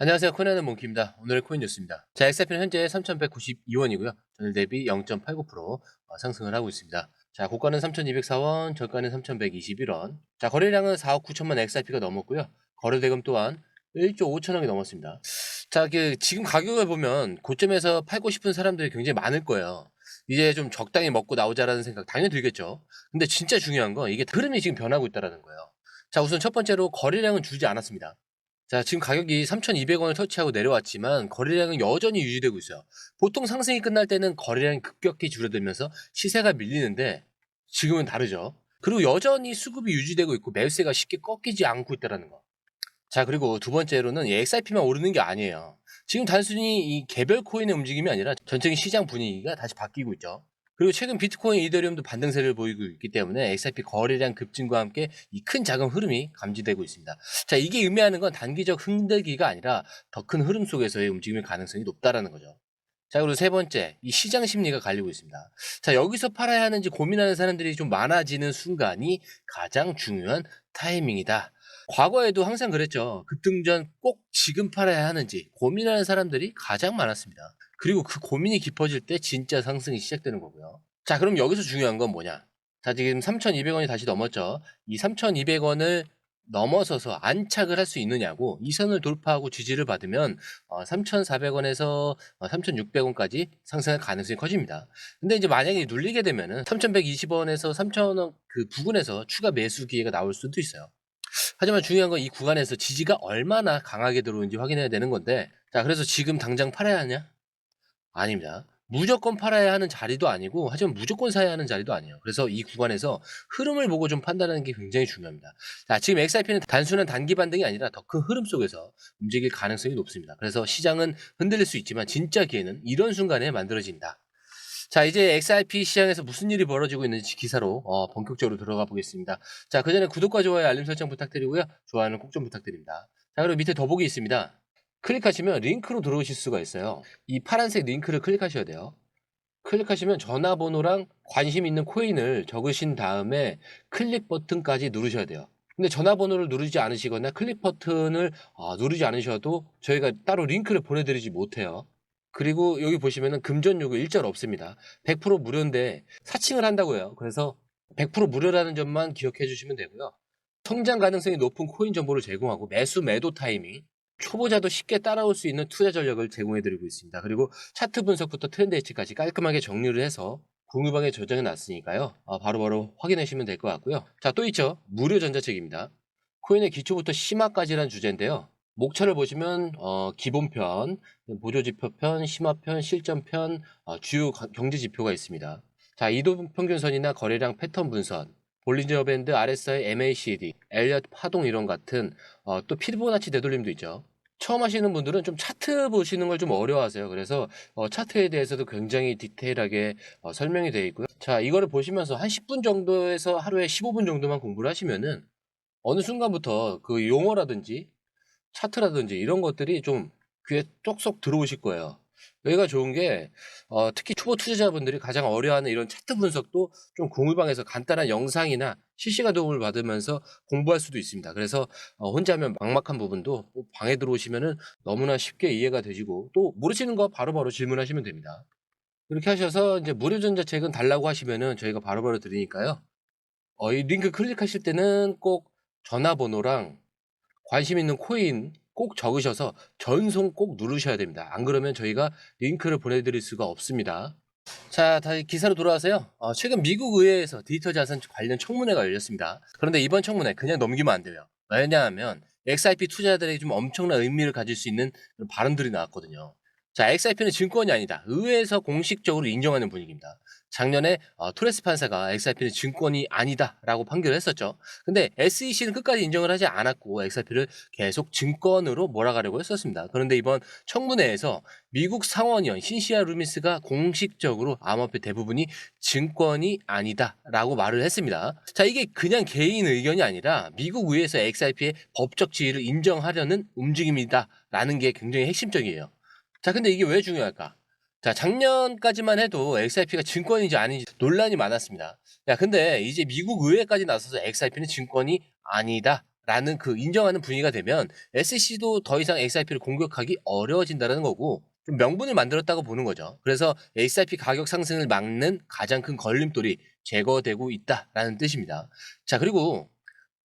안녕하세요. 코인하는 몽키입니다. 오늘의 코인 뉴스입니다. 자, XRP는 현재 3,192원이고요. 전일 대비 0.89% 상승을 하고 있습니다. 자, 고가는 3,204원, 저가는 3,121원. 자, 거래량은 4억 9천만 XRP가 넘었고요. 거래대금 또한 1조 5천억이 넘었습니다. 자, 지금 가격을 보면 고점에서 팔고 싶은 사람들이 굉장히 많을 거예요. 이제 좀 적당히 먹고 나오자라는 생각 당연히 들겠죠. 근데 진짜 중요한 건 이게 흐름이 지금 변하고 있다는 거예요. 자, 우선 첫 번째로 거래량은 줄지 않았습니다. 자, 지금 가격이 3,200원을 터치하고 내려왔지만 거래량은 여전히 유지되고 있어요. 보통 상승이 끝날 때는 거래량이 급격히 줄어들면서 시세가 밀리는데 지금은 다르죠. 그리고 여전히 수급이 유지되고 있고 매수세가 쉽게 꺾이지 않고 있다는 거. 자, 그리고 두 번째로는 이 XRP만 오르는 게 아니에요. 지금 단순히 이 개별 코인의 움직임이 아니라 전체적인 시장 분위기가 다시 바뀌고 있죠. 그리고 최근 비트코인, 이더리움도 반등세를 보이고 있기 때문에 XRP 거래량 급증과 함께 이 큰 자금 흐름이 감지되고 있습니다. 자, 이게 의미하는 건 단기적 흔들기가 아니라 더 큰 흐름 속에서의 움직임의 가능성이 높다라는 거죠. 자, 그리고 세 번째, 이 시장 심리가 갈리고 있습니다. 자, 여기서 팔아야 하는지 고민하는 사람들이 좀 많아지는 순간이 가장 중요한 타이밍이다. 과거에도 항상 그랬죠. 급등 전 꼭 지금 팔아야 하는지 고민하는 사람들이 가장 많았습니다. 그리고 그 고민이 깊어질 때 진짜 상승이 시작되는 거고요. 자, 그럼 여기서 중요한 건 뭐냐? 자, 지금 3,200원이 다시 넘었죠. 이 3,200원을 넘어서서 안착을 할 수 있느냐고, 이 선을 돌파하고 지지를 받으면 3,400원에서 3,600원까지 상승할 가능성이 커집니다. 근데 이제 만약에 눌리게 되면은 3,120원에서 3,000원 그 부근에서 추가 매수 기회가 나올 수도 있어요. 하지만 중요한 건 이 구간에서 지지가 얼마나 강하게 들어오는지 확인해야 되는 건데, 자, 그래서 지금 당장 팔아야 하냐? 아닙니다. 무조건 팔아야 하는 자리도 아니고, 하지만 무조건 사야 하는 자리도 아니에요. 그래서 이 구간에서 흐름을 보고 좀 판단하는 게 굉장히 중요합니다. 자, 지금 XRP는 단순한 단기 반등이 아니라 더 큰 흐름 속에서 움직일 가능성이 높습니다. 그래서 시장은 흔들릴 수 있지만 진짜 기회는 이런 순간에 만들어진다. 자, 이제 XRP 시장에서 무슨 일이 벌어지고 있는지 기사로 본격적으로 들어가 보겠습니다. 자, 그 전에 구독과 좋아요, 알림 설정 부탁드리고요. 좋아요는 꼭 좀 부탁드립니다. 자, 그리고 밑에 더보기 있습니다. 클릭하시면 링크로 들어오실 수가 있어요. 이 파란색 링크를 클릭하셔야 돼요. 클릭하시면 전화번호랑 관심 있는 코인을 적으신 다음에 클릭 버튼까지 누르셔야 돼요. 근데 전화번호를 누르지 않으시거나 클릭 버튼을 누르지 않으셔도 저희가 따로 링크를 보내드리지 못해요. 그리고 여기 보시면은 금전 요구 일절 없습니다. 100% 무료인데 사칭을 한다고 해요. 그래서 100% 무료라는 점만 기억해 주시면 되고요. 성장 가능성이 높은 코인 정보를 제공하고 매수 매도 타이밍, 초보자도 쉽게 따라올 수 있는 투자 전략을 제공해 드리고 있습니다. 그리고 차트 분석부터 트렌드 예측까지 깔끔하게 정리를 해서 공유방에 저장해 놨으니까요. 바로바로 확인하시면 될 것 같고요. 자, 또 있죠. 무료 전자책입니다. 코인의 기초부터 심화까지란 주제인데요. 목차를 보시면 기본편, 보조지표편, 심화편, 실전편, 주요 경제 지표가 있습니다. 자, 이동평균선이나 거래량 패턴 분선, 볼린저 밴드, RSI, MACD, 엘리엇 파동 이론 같은 또 피보나치 되돌림도 있죠. 처음 하시는 분들은 좀 차트 보시는 걸 좀 어려워하세요. 그래서 차트에 대해서도 굉장히 디테일하게 설명이 되어 있고요. 자, 이거를 보시면서 한 10분 정도에서 하루에 15분 정도만 공부를 하시면은 어느 순간부터 그 용어라든지 차트라든지 이런 것들이 좀 귀에 쏙쏙 들어오실 거예요. 여기가 좋은 게 특히 초보 투자자분들이 가장 어려워하는 이런 차트 분석도 좀 공유방에서 간단한 영상이나 실시간 도움을 받으면서 공부할 수도 있습니다. 그래서 혼자 하면 막막한 부분도 방에 들어오시면은 너무나 쉽게 이해가 되시고 또 모르시는 거 바로바로 질문하시면 됩니다. 이렇게 하셔서 이제 무료 전자책은 달라고 하시면은 저희가 바로바로 드리니까요. 이 링크 클릭하실 때는 꼭 전화번호랑 관심 있는 코인 꼭 적으셔서 전송 꼭 누르셔야 됩니다. 안 그러면 저희가 링크를 보내드릴 수가 없습니다. 자, 다시 기사로 돌아와서요. 최근 미국 의회에서 디지털 자산 관련 청문회가 열렸습니다. 그런데 이번 청문회 그냥 넘기면 안 돼요. 왜냐하면 XRP 투자자들에게 좀 엄청난 의미를 가질 수 있는 그런 발언들이 나왔거든요. 자, XRP는 증권이 아니다. 의회에서 공식적으로 인정하는 분위기입니다. 작년에 토레스 판사가 XRP는 증권이 아니다라고 판결을 했었죠. 근데 SEC는 끝까지 인정을 하지 않았고 XRP를 계속 증권으로 몰아가려고 했었습니다. 그런데 이번 청문회에서 미국 상원의원 신시아 루미스가 공식적으로 암호화폐 대부분이 증권이 아니다라고 말을 했습니다. 자, 이게 그냥 개인 의견이 아니라 미국 의회에서 XRP의 법적 지위를 인정하려는 움직임이다라는 게 굉장히 핵심적이에요. 자, 근데 이게 왜 중요할까? 자, 작년까지만 해도 XRP가 증권인지 아닌지 논란이 많았습니다. 야, 근데 이제 미국 의회까지 나서서 XRP는 증권이 아니다 라는 그 인정하는 분위기가 되면 SEC도 더 이상 XRP를 공격하기 어려워진다는 거고 좀 명분을 만들었다고 보는 거죠. 그래서 XRP 가격 상승을 막는 가장 큰 걸림돌이 제거되고 있다라는 뜻입니다. 자, 그리고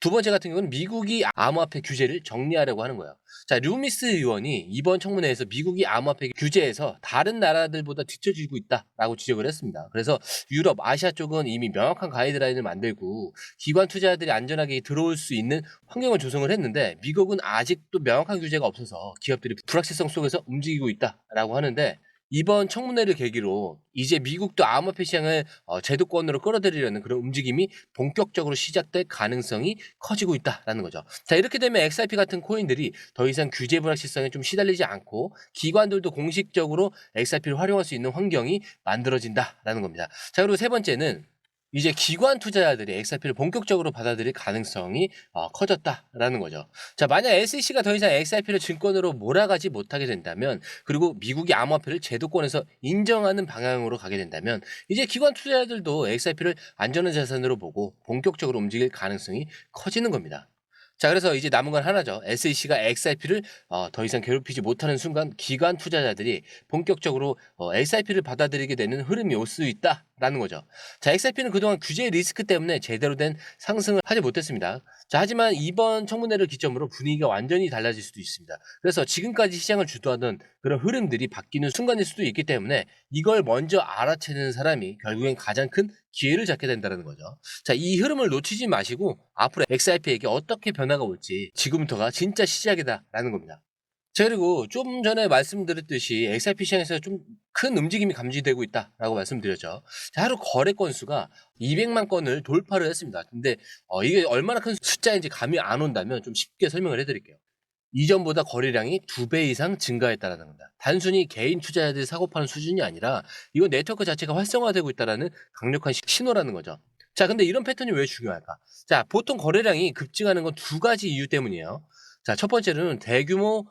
두 번째 같은 경우는 미국이 암호화폐 규제를 정리하려고 하는 거예요. 자, 루미스 의원이 이번 청문회에서 미국이 암호화폐 규제에서 다른 나라들보다 뒤처지고 있다라고 지적을 했습니다. 그래서 유럽, 아시아 쪽은 이미 명확한 가이드라인을 만들고 기관 투자자들이 안전하게 들어올 수 있는 환경을 조성을 했는데 미국은 아직도 명확한 규제가 없어서 기업들이 불확실성 속에서 움직이고 있다라고 하는데 이번 청문회를 계기로 이제 미국도 암호화폐 시장을 제도권으로 끌어들이려는 그런 움직임이 본격적으로 시작될 가능성이 커지고 있다라는 거죠. 자, 이렇게 되면 XRP 같은 코인들이 더 이상 규제 불확실성에 좀 시달리지 않고 기관들도 공식적으로 XRP를 활용할 수 있는 환경이 만들어진다라는 겁니다. 자, 그리고 세 번째는 이제 기관 투자자들이 XRP를 본격적으로 받아들일 가능성이 커졌다라는 거죠. 자, 만약 SEC가 더 이상 XRP를 증권으로 몰아가지 못하게 된다면 그리고 미국이 암호화폐를 제도권에서 인정하는 방향으로 가게 된다면 이제 기관 투자자들도 XRP를 안전한 자산으로 보고 본격적으로 움직일 가능성이 커지는 겁니다. 자, 그래서 이제 남은 건 하나죠. SEC가 XRP를 더 이상 괴롭히지 못하는 순간 기관 투자자들이 본격적으로 XRP를 받아들이게 되는 흐름이 올 수 있다라는 거죠. 자, XRP는 그동안 규제 리스크 때문에 제대로 된 상승을 하지 못했습니다. 자, 하지만 이번 청문회를 기점으로 분위기가 완전히 달라질 수도 있습니다. 그래서 지금까지 시장을 주도하던 그런 흐름들이 바뀌는 순간일 수도 있기 때문에 이걸 먼저 알아채는 사람이 결국엔 가장 큰 기회를 잡게 된다는 거죠. 자, 이 흐름을 놓치지 마시고 앞으로 XRP에게 어떻게 변화가 올지 지금부터가 진짜 시작이다라는 겁니다. 자, 그리고 좀 전에 말씀드렸듯이 XRP 시장에서 좀 큰 움직임이 감지되고 있다라고 말씀드렸죠. 자, 하루 거래 건수가 200만 건을 돌파를 했습니다. 근데 이게 얼마나 큰 숫자인지 감이 안 온다면 좀 쉽게 설명을 해드릴게요. 이전보다 거래량이 2배 이상 증가했다라는 겁니다. 단순히 개인 투자자들이 사고 파는 수준이 아니라 이건 네트워크 자체가 활성화되고 있다는 강력한 신호라는 거죠. 자, 근데 이런 패턴이 왜 중요할까? 자, 보통 거래량이 급증하는 건 두 가지 이유 때문이에요. 자, 첫 번째는 대규모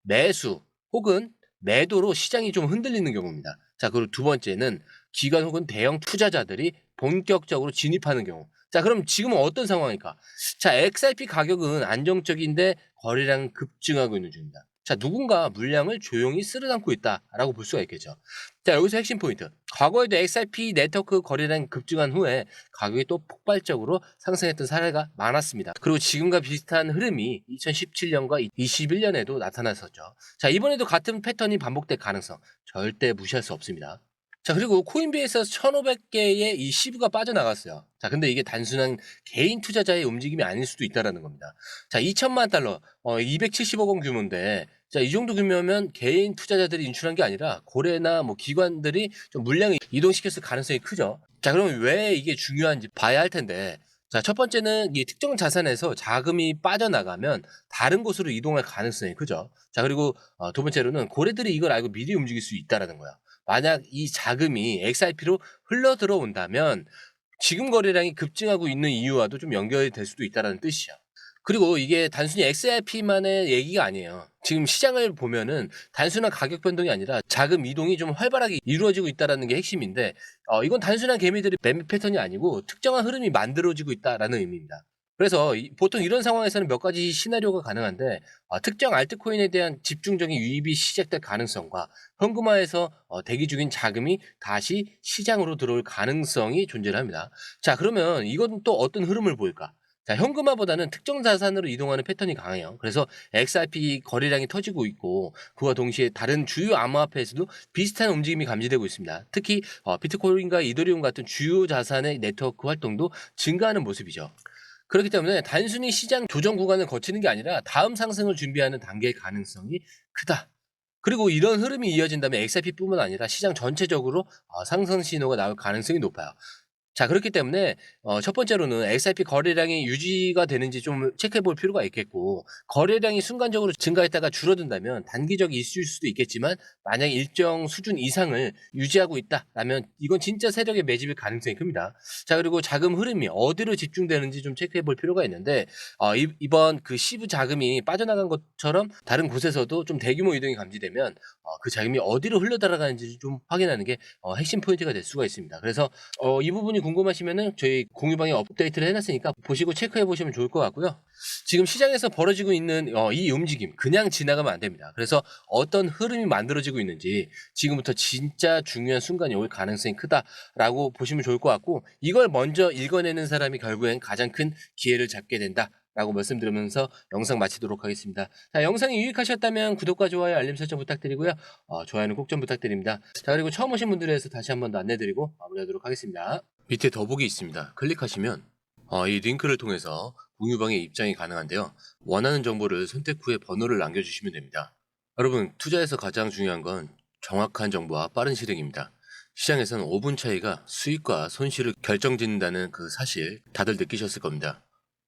매수 혹은 매도로 시장이 좀 흔들리는 경우입니다. 자, 그리고 두 번째는 기관 혹은 대형 투자자들이 본격적으로 진입하는 경우. 자, 그럼 지금은 어떤 상황일까? 자, XRP 가격은 안정적인데 거래량 급증하고 있는 중입니다. 자, 누군가 물량을 조용히 쓸어담고 있다라고 볼 수가 있겠죠. 자, 여기서 핵심 포인트. 과거에도 XRP 네트워크 거래량 급증한 후에 가격이 또 폭발적으로 상승했던 사례가 많았습니다. 그리고 지금과 비슷한 흐름이 2017년과 21년에도 나타났었죠. 자, 이번에도 같은 패턴이 반복될 가능성 절대 무시할 수 없습니다. 자, 그리고 코인베이스에서 1,500개의 이 시브가 빠져나갔어요. 자, 근데 이게 단순한 개인 투자자의 움직임이 아닐 수도 있다라는 겁니다. 자, 2천만 달러, 270억 원 규모인데, 자, 이 정도 규모면 개인 투자자들이 인출한 게 아니라 고래나 뭐 기관들이 좀 물량을 이동시켰을 가능성이 크죠. 자, 그러면 왜 이게 중요한지 봐야 할 텐데, 자, 첫 번째는 이 특정 자산에서 자금이 빠져나가면 다른 곳으로 이동할 가능성이 크죠. 자, 그리고 두 번째로는 고래들이 이걸 알고 미리 움직일 수 있다라는 거야. 만약 이 자금이 XRP로 흘러 들어온다면 지금 거래량이 급증하고 있는 이유와도 좀 연결이 될 수도 있다는 뜻이야. 그리고 이게 단순히 XRP만의 얘기가 아니에요. 지금 시장을 보면은 단순한 가격 변동이 아니라 자금 이동이 좀 활발하게 이루어지고 있다는 게 핵심인데 이건 단순한 개미들의 매매 패턴이 아니고 특정한 흐름이 만들어지고 있다는 의미입니다. 그래서 보통 이런 상황에서는 몇 가지 시나리오가 가능한데 특정 알트코인에 대한 집중적인 유입이 시작될 가능성과 현금화에서 대기 중인 자금이 다시 시장으로 들어올 가능성이 존재합니다. 자, 그러면 이건 또 어떤 흐름을 보일까? 자, 현금화보다는 특정 자산으로 이동하는 패턴이 강해요. 그래서 XRP 거래량이 터지고 있고 그와 동시에 다른 주요 암호화폐에서도 비슷한 움직임이 감지되고 있습니다. 특히 비트코인과 이더리움 같은 주요 자산의 네트워크 활동도 증가하는 모습이죠. 그렇기 때문에 단순히 시장 조정 구간을 거치는 게 아니라 다음 상승을 준비하는 단계의 가능성이 크다. 그리고 이런 흐름이 이어진다면 XRP뿐만 아니라 시장 전체적으로 상승 신호가 나올 가능성이 높아요. 자, 그렇기 때문에 첫 번째로는 XRP 거래량이 유지가 되는지 좀 체크해 볼 필요가 있겠고 거래량이 순간적으로 증가했다가 줄어든다면 단기적 이슈일 수도 있겠지만 만약 일정 수준 이상을 유지하고 있다라면 이건 진짜 세력의 매집일 가능성이 큽니다. 자, 그리고 자금 흐름이 어디로 집중되는지 좀 체크해 볼 필요가 있는데 이번 그 시브 자금이 빠져나간 것처럼 다른 곳에서도 좀 대규모 이동이 감지되면 그 자금이 어디로 흘러들어가는지 좀 확인하는 게 핵심 포인트가 될 수가 있습니다. 그래서 이 부분이 부분이 궁금하시면은 저희 공유방에 업데이트를 해놨으니까 보시고 체크해 보시면 좋을 것 같고요. 지금 시장에서 벌어지고 있는 이 움직임 그냥 지나가면 안 됩니다. 그래서 어떤 흐름이 만들어지고 있는지 지금부터 진짜 중요한 순간이 올 가능성이 크다라고 보시면 좋을 것 같고, 이걸 먼저 읽어내는 사람이 결국엔 가장 큰 기회를 잡게 된다라고 말씀드리면서 영상 마치도록 하겠습니다. 자, 영상이 유익하셨다면 구독과 좋아요, 알림 설정 부탁드리고요. 좋아요는 꼭 좀 부탁드립니다. 자, 그리고 처음 오신 분들에 대해서 다시 한 번 더 안내드리고 마무리하도록 하겠습니다. 밑에 더보기 있습니다. 클릭하시면 이 링크를 통해서 공유방에 입장이 가능한데요. 원하는 정보를 선택 후에 번호를 남겨주시면 됩니다. 여러분, 투자에서 가장 중요한 건 정확한 정보와 빠른 실행입니다. 시장에서는 5분 차이가 수익과 손실을 결정짓는다는 그 사실 다들 느끼셨을 겁니다.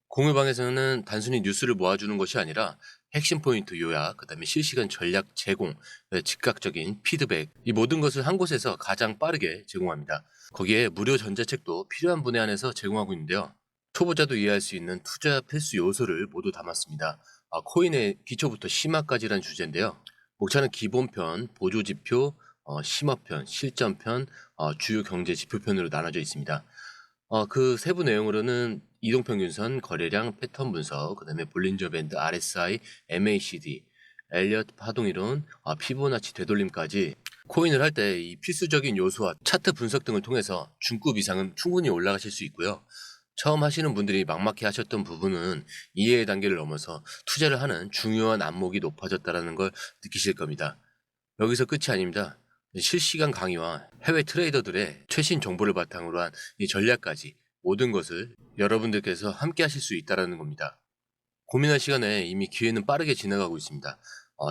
공유방에서는 단순히 뉴스를 모아주는 것이 아니라 핵심 포인트 요약, 그 다음에 실시간 전략 제공, 즉각적인 피드백, 이 모든 것을 한 곳에서 가장 빠르게 제공합니다. 거기에 무료 전자책도 필요한 분에 한해서 제공하고 있는데요. 초보자도 이해할 수 있는 투자 필수 요소를 모두 담았습니다. 코인의 기초부터 심화까지란 주제인데요. 목차는 기본편, 보조지표, 심화편, 실전편, 주요 경제 지표편으로 나눠져 있습니다. 그 세부 내용으로는 이동평균선, 거래량, 패턴 분석, 그 다음에 볼린저 밴드, RSI, MACD, 엘리엇 파동이론, 피보나치 되돌림까지 코인을 할 때 이 필수적인 요소와 차트 분석 등을 통해서 중급 이상은 충분히 올라가실 수 있고요. 처음 하시는 분들이 막막해 하셨던 부분은 이해의 단계를 넘어서 투자를 하는 중요한 안목이 높아졌다는 걸 느끼실 겁니다. 여기서 끝이 아닙니다. 실시간 강의와 해외 트레이더들의 최신 정보를 바탕으로 한 이 전략까지 모든 것을 여러분들께서 함께 하실 수 있다는 겁니다. 고민할 시간에 이미 기회는 빠르게 지나가고 있습니다.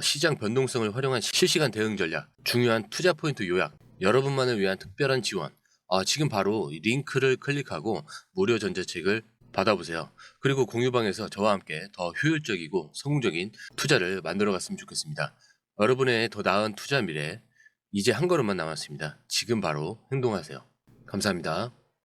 시장 변동성을 활용한 실시간 대응 전략, 중요한 투자 포인트 요약, 여러분만을 위한 특별한 지원. 지금 바로 이 링크를 클릭하고 무료 전자책을 받아보세요. 그리고 공유방에서 저와 함께 더 효율적이고 성공적인 투자를 만들어 갔으면 좋겠습니다. 여러분의 더 나은 투자 미래, 이제 한 걸음만 남았습니다. 지금 바로 행동하세요. 감사합니다.